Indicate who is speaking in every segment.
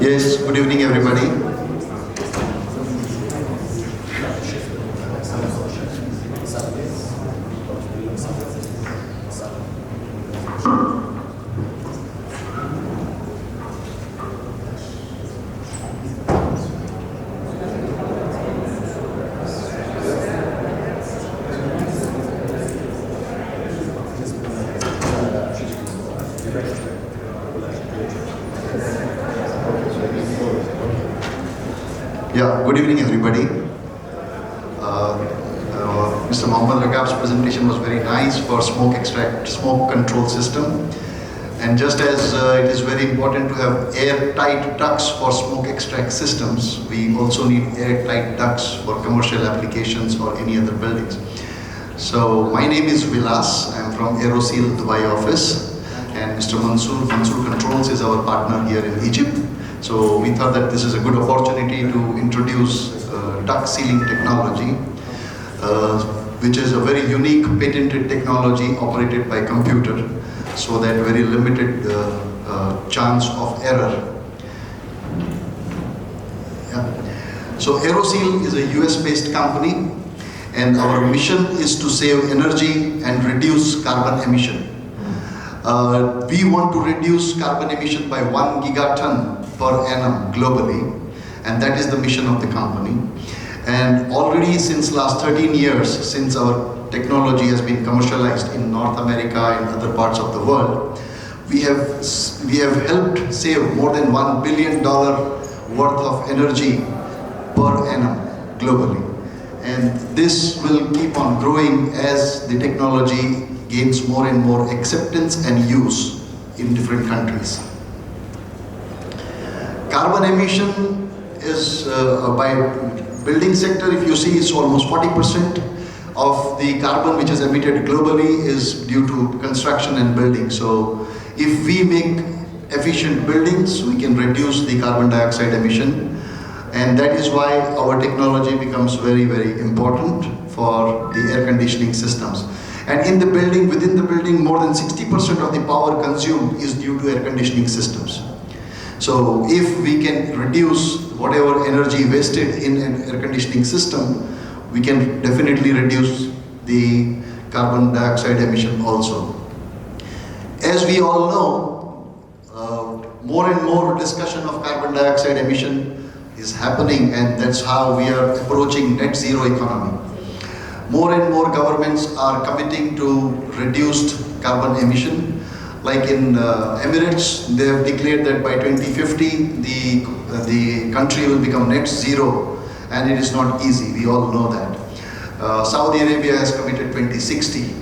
Speaker 1: Yes, good evening everybody. Yeah, good evening everybody. Mr. Mohammed Ragab's presentation was very nice for smoke control system. And just as it is very important to have airtight ducts for smoke extract systems, we also need airtight ducts for commercial applications or any other buildings. So my name is Vilas, I am from Aeroseal Dubai office, and Mr. Mansoor Controls is our partner here in Egypt. So we thought that this is a good opportunity to introduce duct sealing technology, which is a very unique patented technology operated by computer, so that very limited chance of error. Yeah. So Aeroseal is a US-based company, and our mission is to save energy and reduce carbon emission. We want to reduce carbon emission by 1 gigaton per annum globally, and that is the mission of the company. And already since last 13 years, since our technology has been commercialized in North America and other parts of the world, we have helped save more than $1 billion worth of energy per annum globally. And this will keep on growing as the technology gains more and more acceptance and use in different countries. Carbon emission is by building sector, if you see, it's almost 40% of the carbon which is emitted globally is due to construction and building. So if we make efficient buildings, we can reduce the carbon dioxide emission, and that is why our technology becomes very, very important for the air conditioning systems. And in the building, within the building, more than 60% of the power consumed is due to air conditioning systems. So if we can reduce whatever energy wasted in an air conditioning system, we can definitely reduce the carbon dioxide emission also. As we all know, more and more discussion of carbon dioxide emission is happening, and that's how we are approaching net zero economy. More and more governments are committing to reduced carbon emission. Like in Emirates, they have declared that by 2050, the country will become net zero, and it is not easy, we all know that. Saudi Arabia has committed 2060.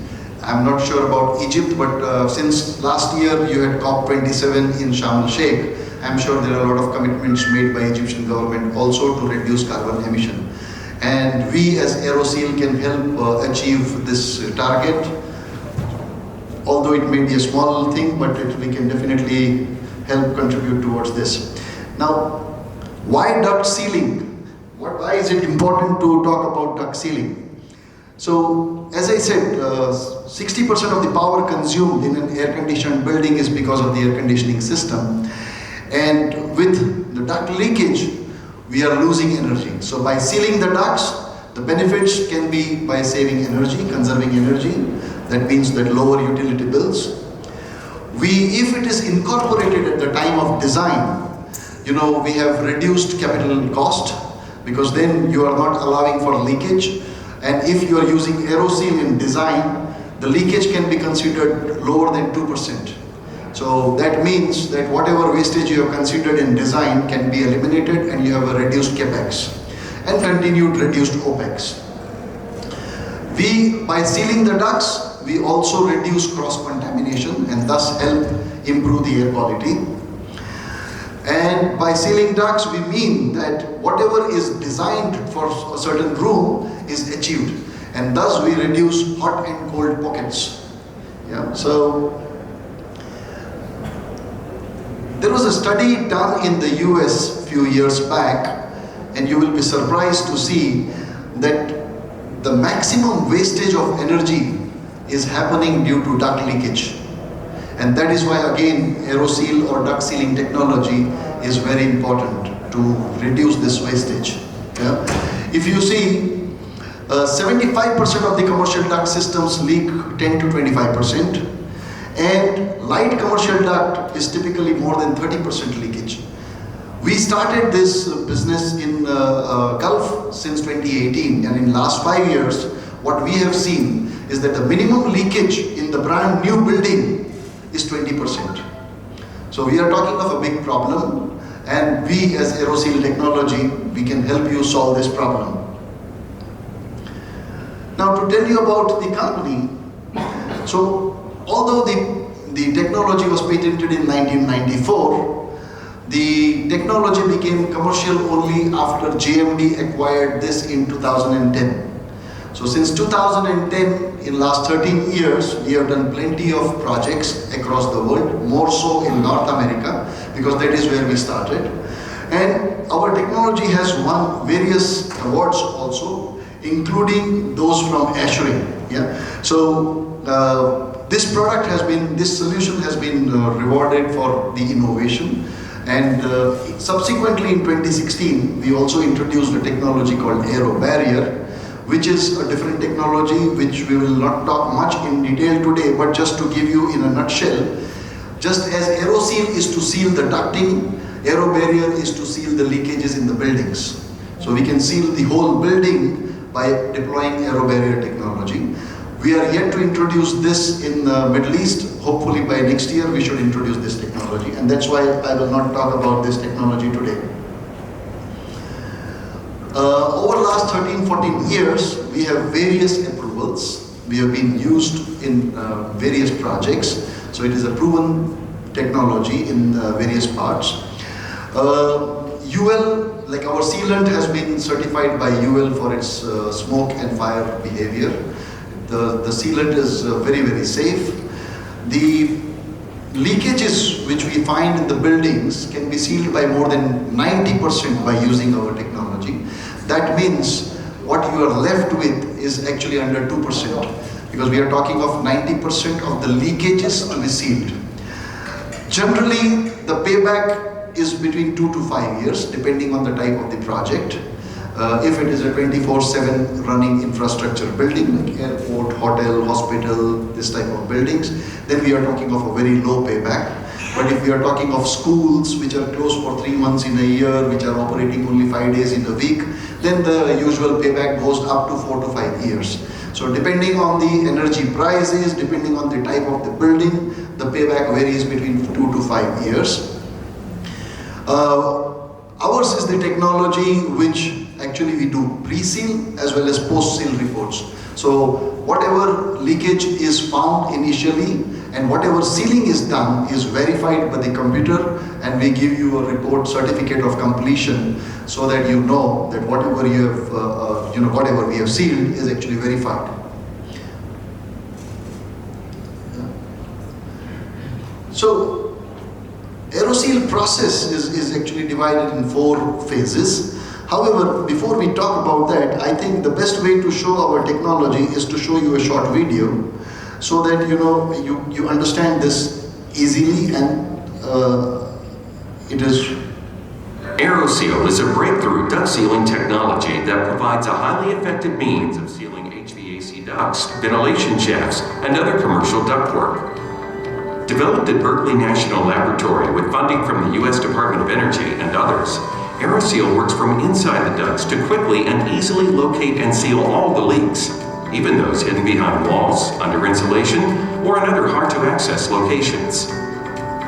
Speaker 1: I'm not sure about Egypt, but since last year you had COP27 in Sharm el-Sheikh, I'm sure there are a lot of commitments made by Egyptian government also to reduce carbon emission. And we as Aeroseal can help achieve this target. Although it may be a small thing, but we can definitely help contribute towards this. Now, why duct sealing? Why is it important to talk about duct sealing? So, as I said, 60% of the power consumed in an air-conditioned building is because of the air conditioning system. And with the duct leakage, we are losing energy. So by sealing the ducts, the benefits can be by saving energy, conserving energy. That means that lower utility bills. If it is incorporated at the time of design, we have reduced capital cost, because then you are not allowing for leakage. And if you are using Aeroseal in design, the leakage can be considered lower than 2%. So that means that whatever wastage you have considered in design can be eliminated, and you have a reduced capex and continued reduced opex. By sealing the ducts, we also reduce cross-contamination and thus help improve the air quality. And by sealing ducts, we mean that whatever is designed for a certain room is achieved, and thus we reduce hot and cold pockets. Yeah. So there was a study done in the US a few years back, and you will be surprised to see that the maximum wastage of energy is happening due to duct leakage. And that is why, again, aeroseal or duct sealing technology is very important to reduce this wastage. Yeah? If you see, 75% of the commercial duct systems leak 10 to 25%, and light commercial duct is typically more than 30% leakage. We started this business in Gulf since 2018, and in last 5 years, what we have seen is that the minimum leakage in the brand new building is 20%. So we are talking of a big problem, and we as aeroseal technology, we can help you solve this problem. Now to tell you about the company, so although the technology was patented in 1994, the technology became commercial only after JMD acquired this in 2010. So since 2010, in last 13 years, we have done plenty of projects across the world, more so in North America, because that is where we started. And our technology has won various awards also, including those from ASHRAE. Yeah? So this solution has been rewarded for the innovation. And subsequently in 2016, we also introduced a technology called Aero Barrier, which is a different technology which we will not talk much in detail today, but just to give you in a nutshell, just as aeroseal is to seal the ducting, Aero Barrier is to seal the leakages in the buildings. So we can seal the whole building by deploying Aero Barrier technology. We are yet to introduce this in the Middle East. Hopefully by next year we should introduce this technology, and that's why I will not talk about this technology today. Over the last 13-14 years, we have various approvals. We have been used in various projects, so it is a proven technology in various parts. UL, like our sealant, has been certified by UL for its smoke and fire behavior. The sealant is very, very safe. The leakages which we find in the buildings can be sealed by more than 90% by using our technology. That means what you are left with is actually under 2%, because we are talking of 90% of the leakages to be sealed. Generally, the payback is between 2 to 5 years, depending on the type of the project. If it is a 24/7 running infrastructure building, like airport, hotel, hospital, this type of buildings, then we are talking of a very low payback. But if we are talking of schools which are closed for 3 months in a year, which are operating only 5 days in a week, then the usual payback goes up to 4 to 5 years. So depending on the energy prices, depending on the type of the building, the payback varies between 2 to 5 years. Ours is the technology which actually we do pre-seal as well as post-seal reports. So whatever leakage is found initially and whatever sealing is done is verified by the computer, and we give you a report certificate of completion, so that you know that whatever you have, whatever we have sealed is actually verified. So aeroseal process is actually divided in 4 phases. However, before we talk about that, I think the best way to show our technology is to show you a short video, so that you understand this easily, and it is.
Speaker 2: AeroSeal is a breakthrough duct sealing technology that provides a highly effective means of sealing HVAC ducts, ventilation shafts, and other commercial ductwork. Developed at Berkeley National Laboratory with funding from the U.S. Department of Energy and others, AeroSeal works from inside the ducts to quickly and easily locate and seal all the leaks, even those hidden behind walls, under insulation, or in other hard-to-access locations.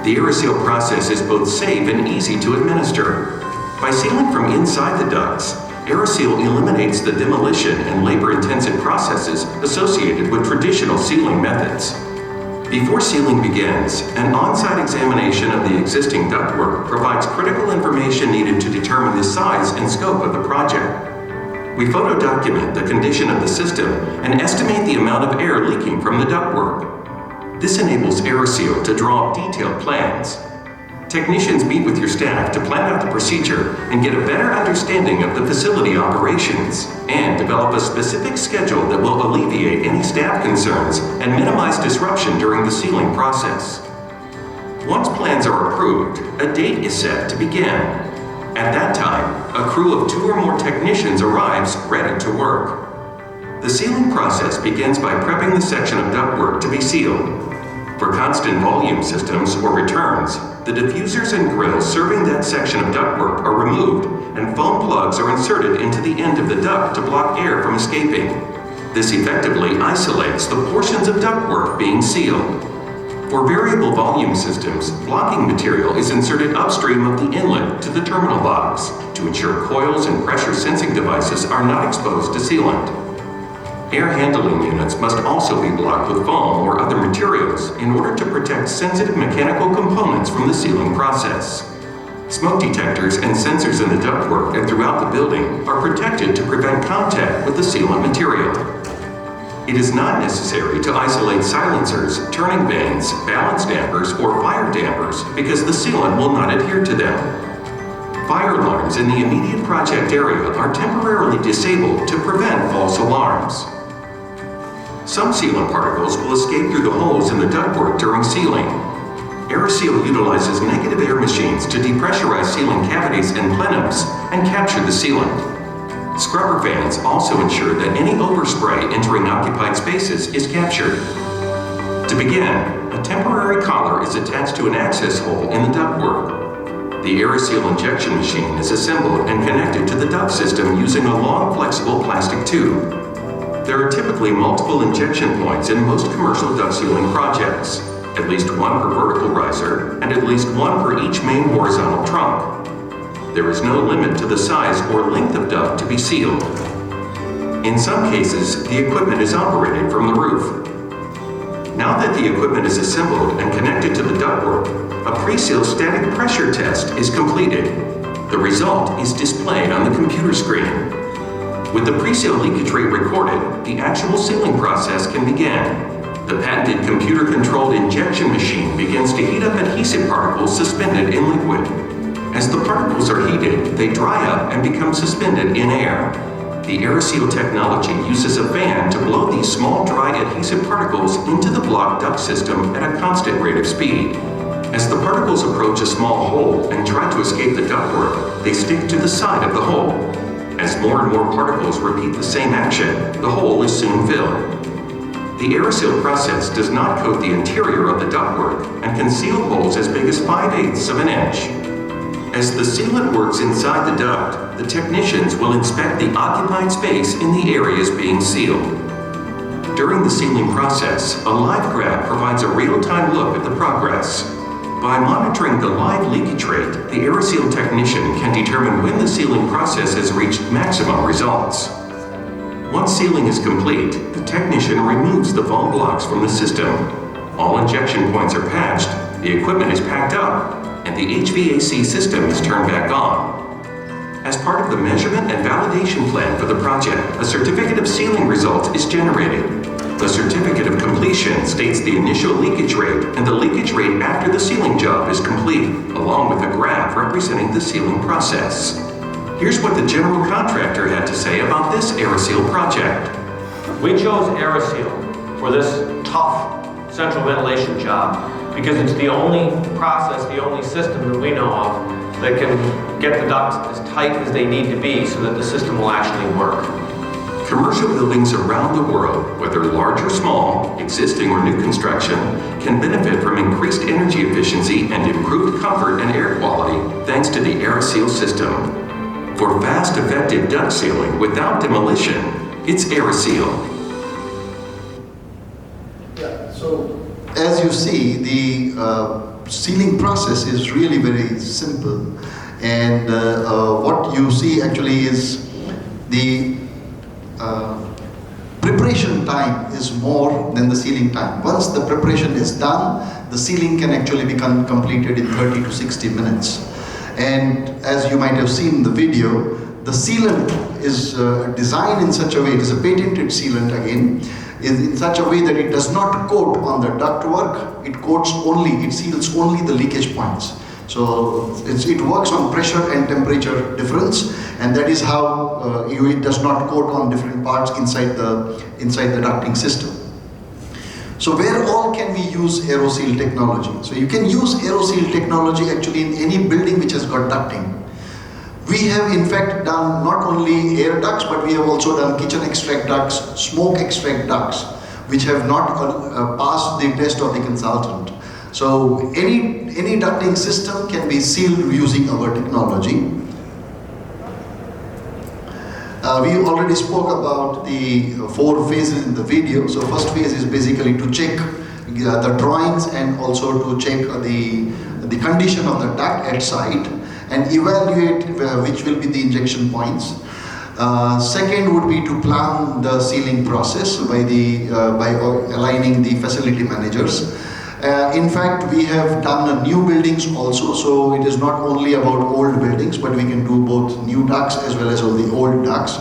Speaker 2: The AeroSeal process is both safe and easy to administer. By sealing from inside the ducts, AeroSeal eliminates the demolition and labor-intensive processes associated with traditional sealing methods. Before sealing begins, an on-site examination of the existing ductwork provides critical information needed to determine the size and scope of the project. We photo-document the condition of the system and estimate the amount of air leaking from the ductwork. This enables AeroSeal to draw detailed plans. Technicians meet with your staff to plan out the procedure and get a better understanding of the facility operations, and develop a specific schedule that will alleviate any staff concerns and minimize disruption during the sealing process. Once plans are approved, a date is set to begin. At that time, a crew of 2 or more technicians arrives ready to work. The sealing process begins by prepping the section of ductwork to be sealed. For constant volume systems or returns, the diffusers and grills serving that section of ductwork are removed and foam plugs are inserted into the end of the duct to block air from escaping. This effectively isolates the portions of ductwork being sealed. For variable volume systems, blocking material is inserted upstream of the inlet to the terminal box to ensure coils and pressure sensing devices are not exposed to sealant. Air handling units must also be blocked with foam or other materials in order to protect sensitive mechanical components from the sealing process. Smoke detectors and sensors in the ductwork and throughout the building are protected to prevent contact with the sealant material. It is not necessary to isolate silencers, turning vanes, balance dampers, or fire dampers because the sealant will not adhere to them. Fire alarms in the immediate project area are temporarily disabled to prevent false alarms. Some sealant particles will escape through the holes in the ductwork during sealing. AeroSeal utilizes negative air machines to depressurize sealing cavities and plenums and capture the sealant. Scrubber fans also ensure that any overspray entering occupied spaces is captured. To begin, a temporary collar is attached to an access hole in the ductwork. The AeroSeal injection machine is assembled and connected to the duct system using a long, flexible plastic tube. There are typically multiple injection points in most commercial duct sealing projects, at least 1 per vertical riser and at least 1 per each main horizontal trunk. There is no limit to the size or length of duct to be sealed. In some cases, the equipment is operated from the roof. Now that the equipment is assembled and connected to the ductwork, a pre-seal static pressure test is completed. The result is displayed on the computer screen. With the pre-seal leakage rate recorded, the actual sealing process can begin. The patented computer-controlled injection machine begins to heat up adhesive particles suspended in liquid. As the particles are heated, they dry up and become suspended in air. The AeroSeal technology uses a fan to blow these small dry adhesive particles into the block duct system at a constant rate of speed. As the particles approach a small hole and try to escape the ductwork, they stick to the side of the hole. As more and more particles repeat the same action, the hole is soon filled. The AeroSeal process does not coat the interior of the ductwork and can seal holes as big as 5/8 of an inch. As the sealant works inside the duct, the technicians will inspect the occupied space in the areas being sealed. During the sealing process, a live graph provides a real-time look at the progress. By monitoring the live leakage rate, the AeroSeal technician can determine when the sealing process has reached maximum results. Once sealing is complete, the technician removes the foam blocks from the system. All injection points are patched, the equipment is packed up, and the HVAC system is turned back on. As part of the measurement and validation plan for the project, a certificate of sealing results is generated. The certificate of completion states the initial leakage rate and the leakage rate after the sealing job is complete, along with a graph representing the sealing process. Here's what the general contractor had to say about this AeroSeal project.
Speaker 3: We chose AeroSeal for this tough central ventilation job because it's the only process, the only system that we know of that can get the ducts as tight as they need to be so that the system will actually work.
Speaker 2: Commercial buildings around the world, whether large or small, existing or new construction, can benefit from increased energy efficiency and improved comfort and air quality thanks to the AeroSeal system. For fast, effective duct sealing without demolition, it's AeroSeal.
Speaker 1: Yeah, so as you see, the sealing process is really very simple, and what you see actually is the preparation time is more than the sealing time. Once the preparation is done, the sealing can actually become completed in 30 to 60 minutes. And as you might have seen in the video, the sealant is designed in such a way, it is a patented sealant again, in such a way that it does not coat on the ductwork, it seals only the leakage points. So it works on pressure and temperature difference, and that is how it does not coat on different parts inside the ducting system. So where all can we use AeroSeal technology? So you can use AeroSeal technology actually in any building which has got ducting. We have in fact done not only air ducts, but we have also done kitchen extract ducts, smoke extract ducts, which have not passed the test of the consultant. So any ducting system can be sealed using our technology. We already spoke about the 4 phases in the video. So first phase is basically to check the drawings and also to check the condition of the duct at site and evaluate which will be the injection points. Second would be to plan the sealing process by aligning the facility managers. In fact, we have done new buildings also, so it is not only about old buildings, but we can do both new ducts as well as all the old ducts.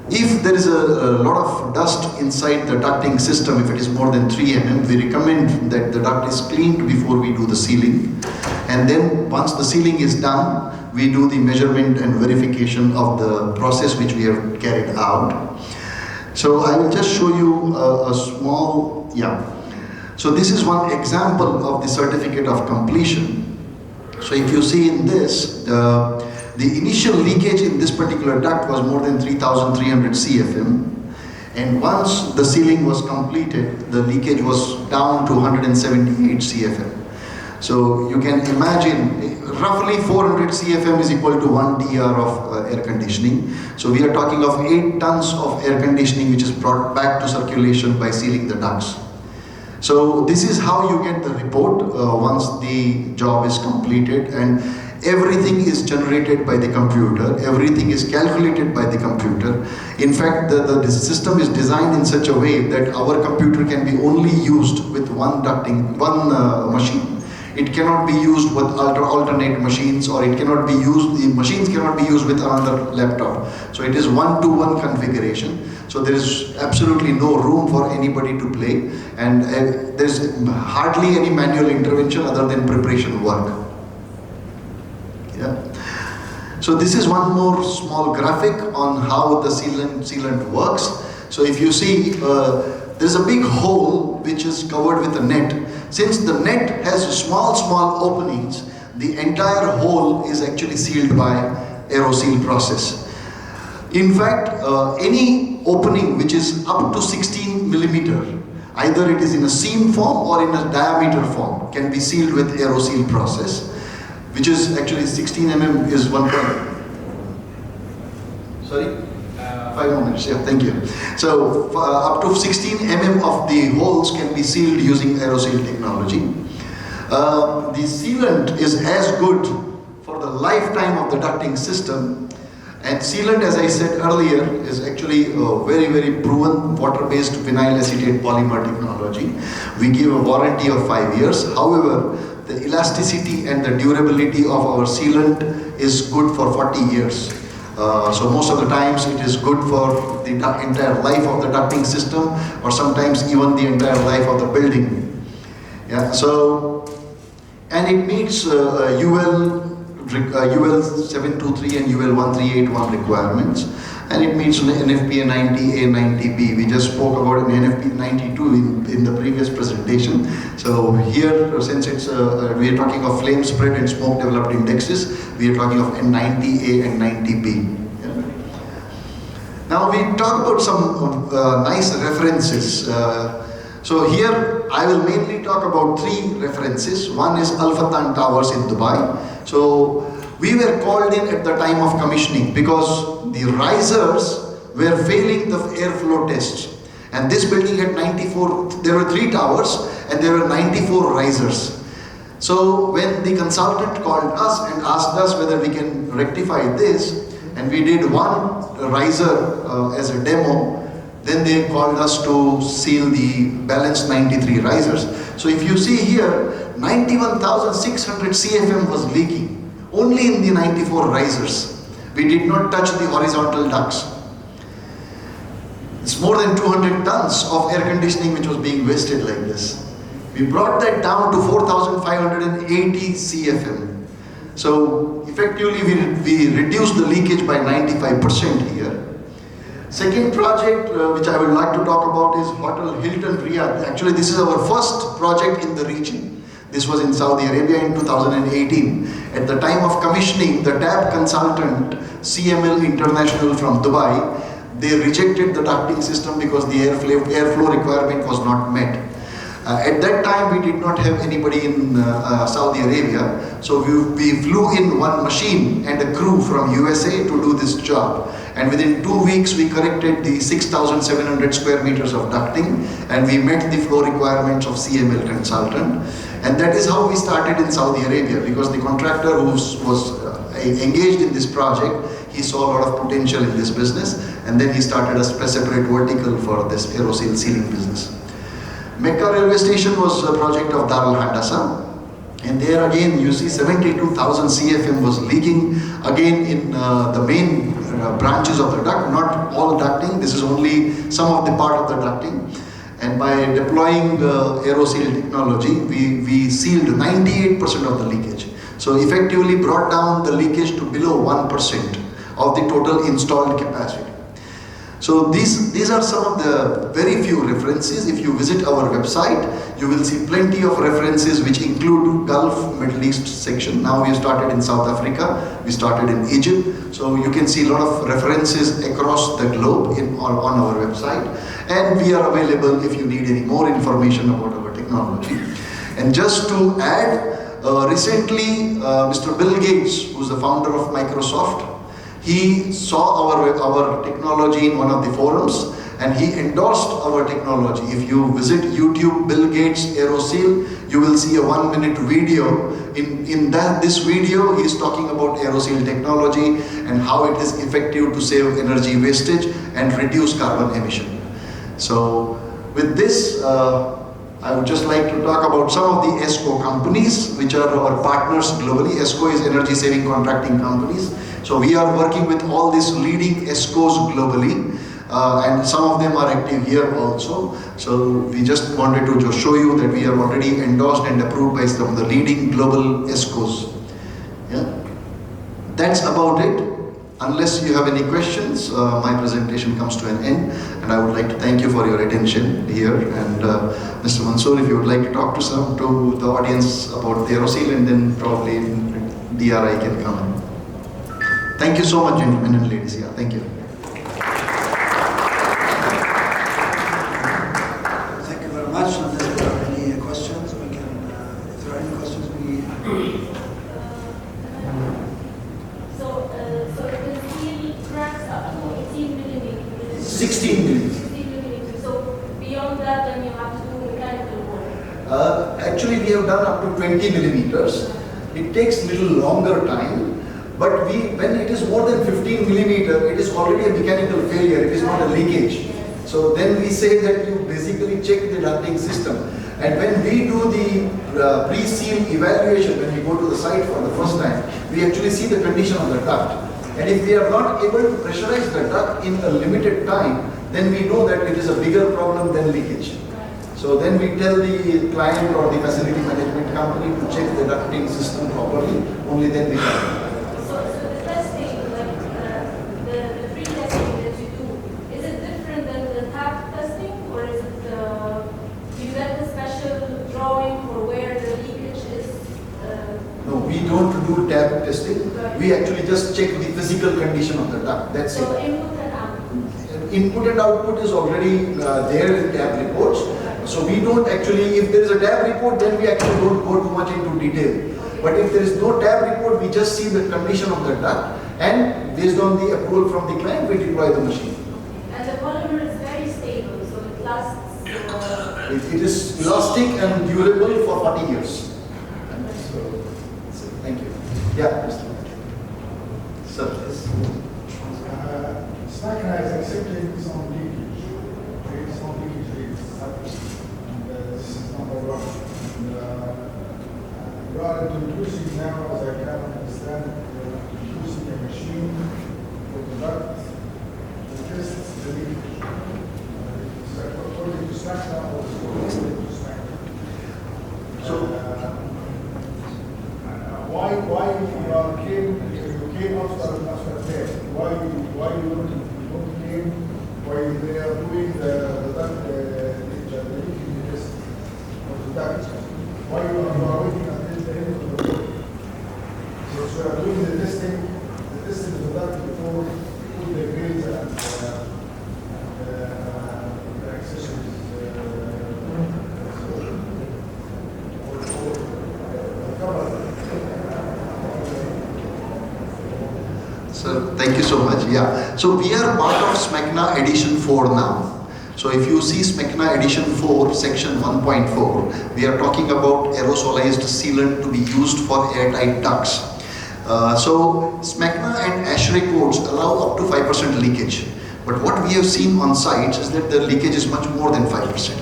Speaker 1: If there is a lot of dust inside the ducting system, if it is more than 3 mm, we recommend that the duct is cleaned before we do the sealing. And then once the sealing is done, we do the measurement and verification of the process which we have carried out. So I will just show you a small, So this is one example of the certificate of completion. So if you see in this, the initial leakage in this particular duct was more than 3,300 CFM. And once the sealing was completed, the leakage was down to 178 CFM. So you can imagine roughly 400 CFM is equal to 1 DR of air conditioning. So we are talking of 8 tons of air conditioning which is brought back to circulation by sealing the ducts. So this is how you get the report once the job is completed, and everything is generated by the computer, everything is calculated by the computer. In fact, the system is designed in such a way that our computer can be only used with one machine. It cannot be used with alternate machines, or it cannot be used, the machines cannot be used with another laptop. So it is 1-to-1 configuration. So there is absolutely no room for anybody to play, and there is hardly any manual intervention other than preparation work. So this is one more small graphic on how the sealant works. So if you see, there's a big hole which is covered with a net. Since the net has small openings, the entire hole is actually sealed by AeroSeal process. In fact, any opening which is up to 16 millimeter, either it is in a seam form or in a diameter form, can be sealed with AeroSeal process, which is actually 16 mm is 1 point. Sorry? 5 moments, yeah, thank you. So up to 16 mm of the holes can be sealed using AeroSeal technology. The sealant is as good for the lifetime of the ducting system. And sealant, as I said earlier, is actually a very proven water-based vinyl acetate polymer technology. We give a warranty of 5 years. However, the elasticity and the durability of our sealant is good for 40 years. So most of the times it is good for the entire life of the ducting system, or sometimes even the entire life of the building. Yeah. So, and it meets UL 723 and UL 1381 requirements, and it meets NFPA 90A, 90B. We just spoke about an NFPA 92 in the previous presentation. So here, since it's we are talking of flame spread and smoke developed indexes, we are talking of N90A and 90B. Yeah. Now we talk about some nice references. So here I will mainly talk about 3 references. One is Al Fatan Towers in Dubai. So we were called in at the time of commissioning because the risers were failing the airflow tests. And this building had 94, there were 3 towers and there were 94 risers. So when the consultant called us and asked us whether we can rectify this, and we did one riser as a demo, then they called us to seal the balance 93 risers. So if you see here, 91,600 CFM was leaking, only in the 94 risers. We did not touch the horizontal ducts. It's more than 200 tons of air conditioning which was being wasted like this. We brought that down to 4,580 CFM. So effectively we reduced the leakage by 95% here. Second project which I would like to talk about is Hotel Hilton Riyadh. Actually, this is our first project in the region. This was in Saudi Arabia in 2018. At the time of commissioning, the TAP consultant, CML International from Dubai, they rejected the ducting system because the airflow requirement was not met. At that time, we did not have anybody in Saudi Arabia, so we flew in one machine and a crew from USA to do this job. And within 2 weeks, we corrected the 6,700 square meters of ducting, and we met the flow requirements of CML consultant. And that is how we started in Saudi Arabia, because the contractor who was engaged in this project, he saw a lot of potential in this business, and then he started a separate vertical for this aerosil sealing business. Mecca railway station was a project of Dar al Handasa, and there again you see 72,000 CFM was leaking again in the main branches of the duct, not all ducting, this is only some of the part of the ducting. And by deploying aerosil technology, we sealed 98% of the leakage. So effectively brought down the leakage to below 1% of the total installed capacity. So these are some of the very few references. If you visit our website, you will see plenty of references which include Gulf, Middle East section. Now we started in South Africa, we started in Egypt. So you can see a lot of references across the globe on our website. And we are available if you need any more information about our technology. And just to add, recently Mr. Bill Gates, who's the founder of Microsoft, he saw our technology in one of the forums and he endorsed our technology. If you visit YouTube Bill Gates Aerosil, you will see a 1-minute video. In this video, he is talking about aerosil technology and how it is effective to save energy wastage and reduce carbon emission. So with this, I would just like to talk about some of the ESCO companies, which are our partners globally. ESCO is energy saving contracting companies. So we are working with all these leading ESCOs globally, and some of them are active here also. So we just wanted to just show you that we are already endorsed and approved by some of the leading global ESCOs. Yeah, that's about it. Unless you have any questions, my presentation comes to an end, and I would like to thank you for your attention here. And Mr. Mansoor, if you would like to talk to the audience about the aerosil, and then probably DRI can come in. Thank you so much, gentlemen and ladies. Yeah, thank you.
Speaker 4: Thank you very much. And if there are any questions, we can. If there are any questions, we.
Speaker 5: So the steel cracks up to 18 millimeters.
Speaker 4: 16 millimeters.
Speaker 5: 16 millimeters. So beyond that, then you have to do mechanical work.
Speaker 1: Actually, we have done up to 20 millimeters. It takes little longer time. But when it is more than 15 millimeter, it is already a mechanical failure, it is not a leakage. So then we say that you basically check the ducting system. And when we do the pre-seal evaluation, when we go to the site for the first time, we actually see the condition of the duct. And if we are not able to pressurize the duct in a limited time, then we know that it is a bigger problem than leakage. So then we tell the client or the facility management company to check the ducting system properly, only then we can. We don't do tap testing. We actually just check the physical condition of the duct. That's
Speaker 5: so
Speaker 1: it.
Speaker 5: Input and output.
Speaker 1: Input and output is already there in tap reports. So we don't actually, if there is a tap report, then we actually don't go too much into detail. But if there is no tap report, we just see the condition of the duct, and based on the approval from the client, we deploy the machine.
Speaker 5: And the polymer is very stable, so it lasts.
Speaker 1: It is elastic and durable for 40 years. Thank you. Yeah, Mr. Sir, yes.
Speaker 6: Snacker is accepting some leakage. There is some leakage rate, 5%. And this is number one. And you are introducing now, as I can understand, introducing a machine for the duct to test the leakage. According to Snacker or according to Snacker.
Speaker 1: So,
Speaker 6: why you came after that? Why you don't came while they are doing the duct leaking test of the duct, while you are waiting until the end of the project. So we are doing the testing of the duct before we put the grades and the accessories.
Speaker 1: Sir, thank you so much. Yeah. So we are part of SMECNA Edition 4 now. So if you see SMECNA Edition 4, Section 1.4, we are talking about aerosolized sealant to be used for airtight ducts. So SMECNA and ASHRAE codes allow up to 5% leakage. But what we have seen on sites is that the leakage is much more than 5%.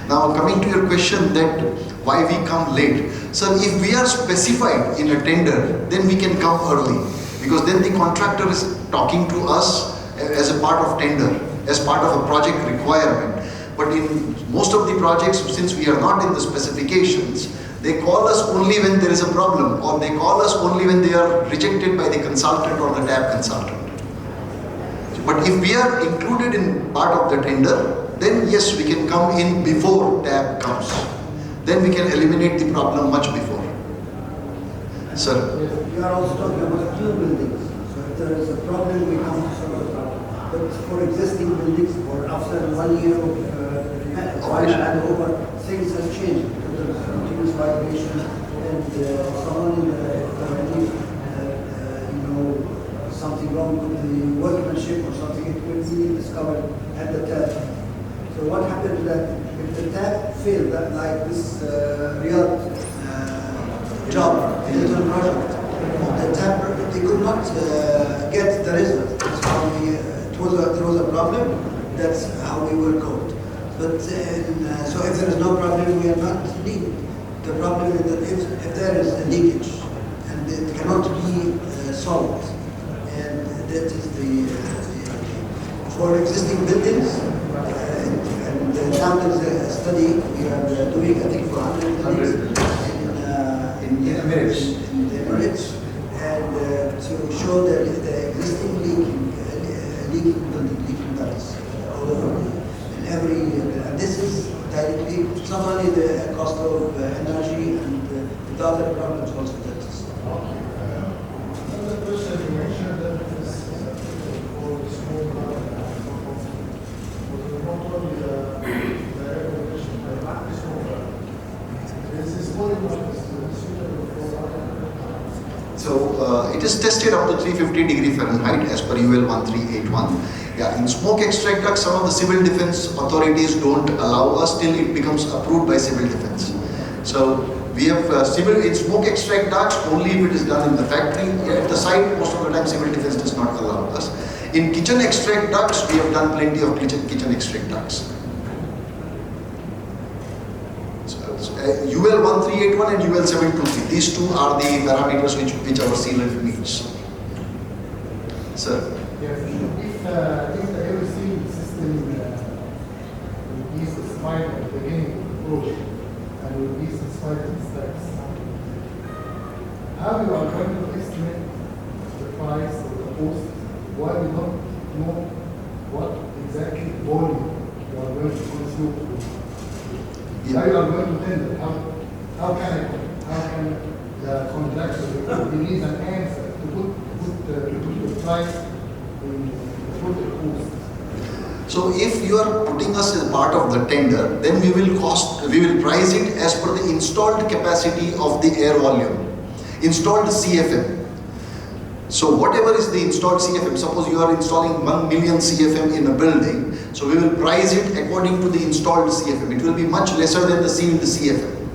Speaker 1: Now coming to your question that why we come late. Sir, if we are specified in a tender, then we can come early. Because then the contractor is talking to us as a part of tender, as part of a project requirement. But in most of the projects, since we are not in the specifications, they call us only when there is a problem, or they call us only when they are rejected by the consultant or the TAP consultant. But if we are included in part of the tender, then yes, we can come in before TAP comes. Then we can eliminate the problem much before. Sir.
Speaker 4: We are also talking about new buildings. So if there is a problem, we come to solve the problem. But for existing buildings, or after 1 year of handover, things have changed. There is continuous vibration, and someone in the something wrong with the workmanship or something, it will be discovered at the tap. So what happened is that if the tap failed, that like this real job, digital project, the tap, they could not get the result. That's how there was a problem. That's how we were caught. But so if there is no problem, we are not leaking. The problem is that if there is a leakage and it cannot be solved, and that is for existing buildings. And now there is a study we are doing, I think, for 100 buildings in the Emirates, and to show the existing leaking ducts all over in every, and this is directly not only the cost of energy and the other problems also that is.
Speaker 6: Another question, you mentioned that this is for small for not only the air condition, but the small. Is this more suitable for?
Speaker 1: So it is tested up to 350 degree Fahrenheit as per UL 1381. Yeah, in smoke extract ducts, some of the civil defense authorities don't allow us till it becomes approved by civil defense. So we have in smoke extract ducts only if it is done in the factory. At the site, most of the time civil defense does not allow us. In kitchen extract ducts, we have done plenty of kitchen extract ducts. UL 1381 and UL 723. These two are the parameters which our sealant meets. Sir.
Speaker 6: Yes, if the air seal system will be satisfied at the beginning of the project and will be satisfied at the steps, how you are going to estimate the price or the cost while you don't know what exactly volume you are going to consume? How you are going to tender? How can the contractor release an answer to put the price in put the cost?
Speaker 1: So if you are putting us as part of the tender, then we will price it as per the installed capacity of the air volume, installed CFM. So whatever is the installed CFM, suppose you are installing 1 million CFM in a building, so we will price it according to the installed CFM. It will be much lesser than the sealed CFM.